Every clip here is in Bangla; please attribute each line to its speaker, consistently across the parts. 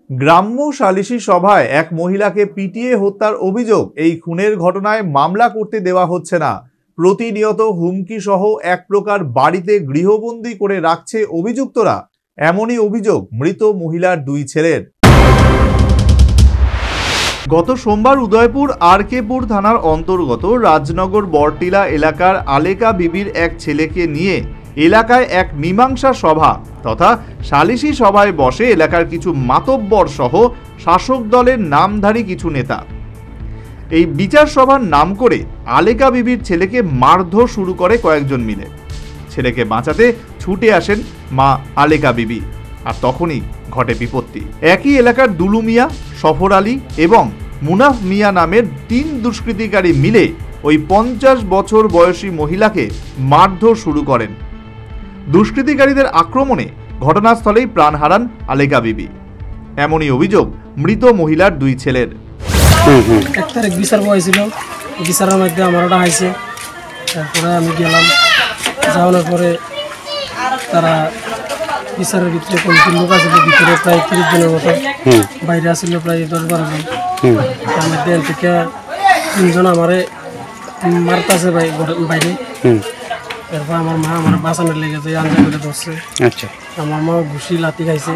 Speaker 1: গ্রাম্য সালিশি সভায় এক মহিলাকে পিটিয়ে হত্যার অভিযোগ। এই খুনের ঘটনায় মামলা করতে দেওয়া হচ্ছে না। প্রতিনিয়ত হুমকি সহ এক প্রকার বাড়িতে গৃহবন্দী করে রাখছে অভিযুক্তরা। এমনই অভিযোগ মৃত মহিলার দুই ছেলের। গত সোমবার উদয়পুর আরকেপুর থানার অন্তর্গত রাজনগর বরটিলা এলাকার আলেকা বিবির এক ছেলেকে নিয়ে এলাকায় এক মীমাংসা সভা তথা সালিশি সভায় বসে এলাকার কিছু মাতব্বর সহ শাসক দলের নামধারী কিছু নেতা। এই বিচার সভার নাম করে আলেকা বিবির ছেলেকে মারধর শুরু করে কয়েকজন মিলে। ছেলেকে বাঁচাতে ছুটে আসেন মা আলেকা বিবি, আর তখনই ঘটে বিপত্তি। একই এলাকার দুলু মিয়া, সফর আলী এবং মুনাফ মিয়া নামের 3 দুষ্কৃতিকারী মিলে ওই 50 বছর বয়সী মহিলাকে মারধর শুরু করেন। দুষ্কৃতিকারীদের আক্রমণে ঘটনাস্থলেই প্রাণ হারান আলেকা বিবি। এমনই অভিযোগ মৃত মহিলার দুই ছেলের।
Speaker 2: 1 তারিখ বিচার বসেছিল, বিচারের মধ্যে আমার ওটা হয়েছে। তারপরে আমি গেলাম, যাওয়ার পরে তারা বিচারের ভিতরে কমিটির লোক আসছিল, ভিতরে প্রায় 30 জনের মতো, বাইরে আসছিল প্রায় 10-12 জন। তার মধ্যে থেকে 3 জন আমারে মারতেছে বাইরে। এরপর আমার মা আমার বাঁচানোর লেগে যায়, আঞ্জা করে ধরছে।
Speaker 3: আচ্ছা,
Speaker 2: আমার মা ঘুষি লাথি খাইছে,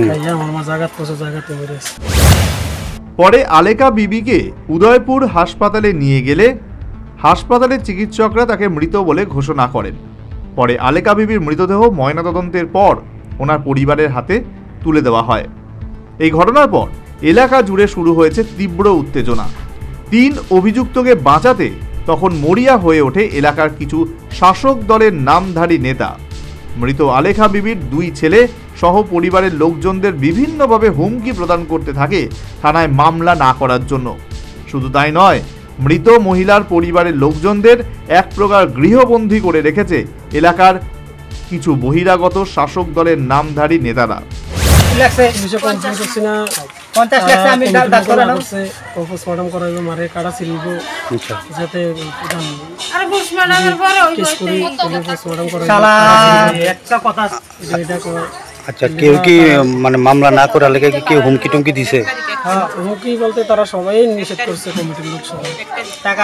Speaker 2: খাইয়া আমার মা জায়গাতে মেরেছে।
Speaker 1: পরে আলেকা বিবিকে উদয়পুর হাসপাতালে নিয়ে গেলে হাসপাতালের চিকিৎসকরা তাকে মৃত বলে ঘোষণা করেন। পরে আলেকা বিবির মৃতদেহ ময়নাতদন্তের পর ওনার পরিবারের হাতে তুলে দেওয়া হয়। এই ঘটনার পর এলাকা জুড়ে শুরু হয়েছে তীব্র উত্তেজনা। 3 অভিযুক্তকে বাঁচাতে তখন মরিয়া হয়ে ওঠে এলাকার কিছু শাসক দলের নামধারী নেতা। মৃত আলেকা বিবির 2 ছেলে সহ পরিবারের লোকজনদের বিভিন্নভাবে হুমকি প্রদান করতে থাকে থানায় মামলা না করার জন্য। শুধু তাই নয়, মৃত মহিলার পরিবারের লোকজনদের এক প্রকার গৃহবন্দী করে রেখেছে এলাকার কিছু বহিরাগত শাসক দলের নামধারী নেতারা।
Speaker 3: আচ্ছা, কেউ কি মানে মামলা না করে আলেকা কি হুমকি টুমকি দিছে?
Speaker 2: হ্যাঁ, হুমকি বলতে তারা সবাই নিষেধ করছে, কমিটির লোক সবাই টাকা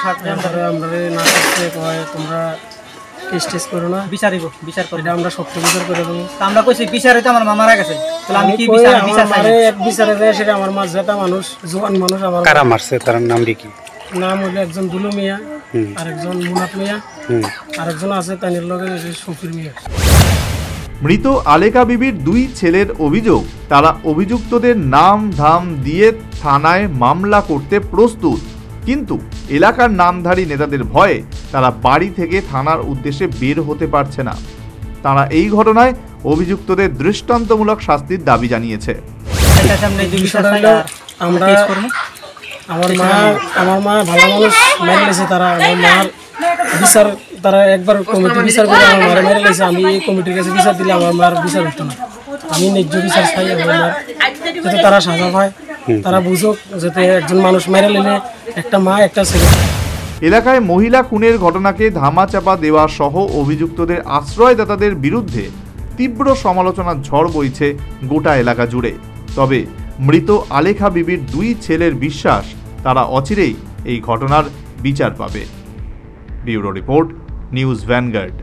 Speaker 2: সাথে আমরা না করতে কয় তোমরা কেস করো না, বিচার করে আমরা সত্য বিচার করে দেবো। আমরা কইছি বিচারে তো আমার মা মারা গেছে, তাহলে আমি কি বিচারে যায় সেটা আমার মা জেতা মানুষ, জোয়ান মানুষ। আমার
Speaker 3: কারা মারছে তার নাম কি?
Speaker 2: নাম হলো একজন দুলু মিয়া, আরেকজন মুনাফ মিয়া, আরেকজন আছে তানির লগে সফির মিয়া।
Speaker 1: মৃত আলেকা বিবির 2 ছেলের অভিযোগ, তারা অভিযুক্তদের নাম ধাম দিয়ে থানায় মামলা করতে প্রস্তুত, কিন্তু এলাকার নামধারী নেতাদের ভয়ে তারা বাড়ি থেকে থানার উদ্দেশ্যে বের হতে পারছে না। তারা এই ঘটনায় অভিযুক্তদের দৃষ্টান্তমূলক শাস্তির দাবি জানিয়েছে।
Speaker 2: আমার মা ভালো মানুষ মেরে লেছে, তারা আমার মার বিচার তারা একবার কমিটি বিচার করে আমার মারে মেরে লেছে। আমি এই কমিটির কাছে বিচার দিলে আমার মার বিচার হতো না। আমি ন্যায্য বিচার চাই আমার মার, যাতে তারা সাজা পায়, তারা বুঝুক যাতে একজন মানুষ মেরে নিলে একটা মা একটা ছেলে।
Speaker 1: এলাকায় মহিলা খুনের ঘটনাকে ধামাচাপা দেওয়া সহ অভিযুক্তদের আশ্রয়দাতাদের বিরুদ্ধে তীব্র সমালোচনার ঝড় বইছে গোটা এলাকা জুড়ে। তবে মৃত আলেকা বিবির 2 ছেলের বিশ্বাস তারা অচিরেই এই ঘটনার বিচার পাবে। Bureau report, news vanguard.